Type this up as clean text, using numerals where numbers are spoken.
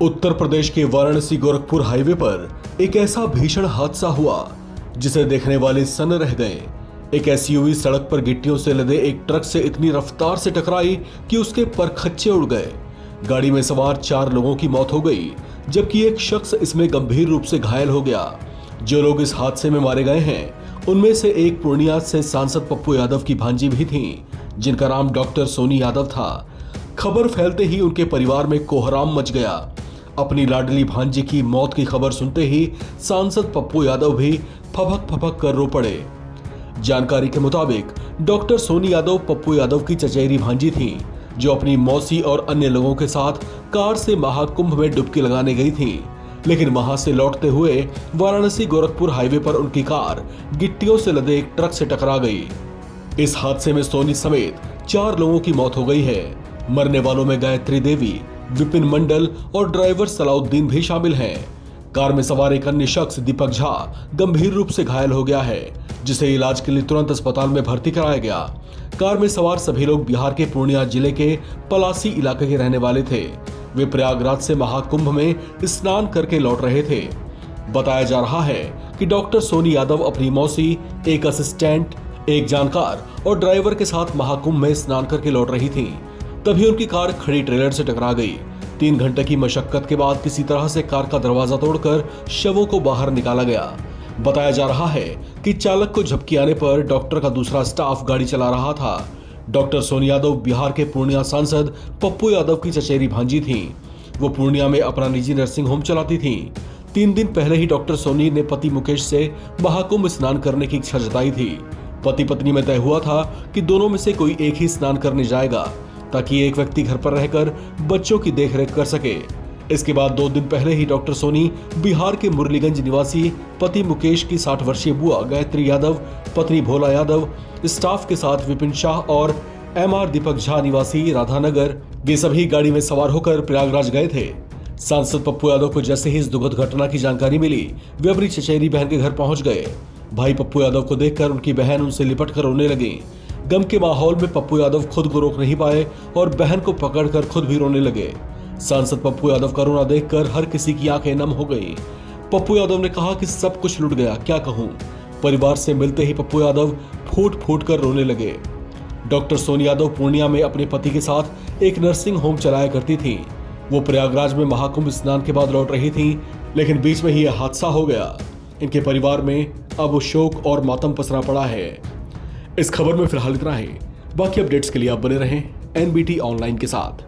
उत्तर प्रदेश के वाराणसी गोरखपुर हाईवे पर एक ऐसा भीषण हादसा हुआ जिसे देखने वाले सन्न रह गए। एक एसयूवी सड़क पर गिट्टियों से लदे एक ट्रक से इतनी रफ्तार से टकराई कि उसके परखच्चे उड़ गए। गाड़ी में सवार 4 लोगों की मौत हो गई, जबकि एक शख्स इसमें गंभीर रूप से घायल हो गया। जो लोग इस हादसे में मारे गए हैं, उनमें से एक पूर्णिया से सांसद पप्पू यादव की भांजी भी थी, जिनका नाम डॉक्टर सोनी यादव था। खबर फैलते ही उनके परिवार में कोहराम मच गया। अपनी लाडली भांजी की मौत की खबर सुनते ही सांसद पप्पू यादव भी फपक फपक कर रो पड़े। जानकारी के मुताबिक डॉक्टर सोनी यादव पप्पू यादव की चचेरी भांजी थी, जो अपनी मौसी और अन्य लोगों के साथ कार से महाकुंभ में डुबकी लगाने गई थी। लेकिन वहां से लौटते हुए वाराणसी गोरखपुर हाईवे पर उनकी कार गिट्टियों से लदे एक ट्रक से टकरा गई। इस हादसे में सोनी समेत 4 लोगों की मौत हो गई है। मरने वालों में गायत्री देवी, विपिन मंडल और ड्राइवर सलाउद्दीन भी शामिल हैं। कार में सवार एक अन्य शख्स दीपक झा गंभीर रूप से घायल हो गया है, जिसे इलाज के लिए तुरंत अस्पताल में भर्ती कराया गया। कार में सवार सभी लोग बिहार के पूर्णिया जिले के पलासी इलाके के रहने वाले थे। वे प्रयागराज से महाकुंभ में स्नान करके लौट रहे थे। बताया जा रहा है कि डॉक्टर सोनी यादव अपनी मौसी, एक असिस्टेंट, एक जानकार और ड्राइवर के साथ महाकुंभ में स्नान करके लौट रही थी। तभी उनकी कार खड़ी ट्रेलर से टकरा गई। 3 घंटे की मशक्कत के बाद किसी तरह से कार का दरवाजा तोड़कर शवों को बाहर निकाला गया। बताया जा रहा है कि चालक को झपकी आने पर डॉक्टर का दूसरा स्टाफ गाड़ी चला रहा था। डॉक्टर सोनी यादव बिहार के पूर्णिया सांसद पप्पू यादव की चचेरी भांजी थी। वो पूर्णिया में अपना निजी नर्सिंग होम चलाती थी। 3 दिन पहले ही डॉक्टर सोनी ने पति मुकेश से महाकुंभ स्नान करने की इच्छा जताई थी। पति पत्नी में तय हुआ था कि दोनों में से कोई एक ही स्नान करने जाएगा, ताकि एक व्यक्ति घर पर रहकर बच्चों की देखरेख कर सके। इसके बाद 2 दिन पहले ही डॉक्टर सोनी बिहार के मुरलीगंज निवासी पति मुकेश की 60 वर्षीय बुआ गायत्री यादव, पत्नी भोला यादव, स्टाफ के साथ विपिन शाह और एमआर दीपक झा निवासी राधानगर, वे सभी गाड़ी में सवार होकर प्रयागराज गए थे। सांसद पप्पू यादव को जैसे ही इस दुखद घटना की जानकारी मिली, वे अपनी चचेरी बहन के घर पहुंच गए। भाई पप्पू यादव को देखकर उनकी बहन उनसे लिपट कर रोने लगी। गम के माहौल में पप्पू यादव खुद को रोक नहीं पाए और बहन को पकड़कर खुद भी रोने लगे। सांसद पप्पू यादव का रोना देखकर हर किसी की आंखें नम हो गई। पप्पू यादव ने कहा कि सब कुछ लुट गया, क्या कहूं। परिवार से मिलते ही पप्पू यादव फूट फूट कर रोने लगे। डॉक्टर सोनी यादव पूर्णिया में अपने पति के साथ एक नर्सिंग होम चलाया करती थी। वो प्रयागराज में महाकुंभ स्नान के बाद लौट रही थी, लेकिन बीच में ही यह हादसा हो गया। इनके परिवार में अब शोक और मातम पसरा पड़ा है। इस खबर में फिलहाल इतना ही। बाकी अपडेट्स के लिए आप बने रहें एनबीटी ऑनलाइन के साथ।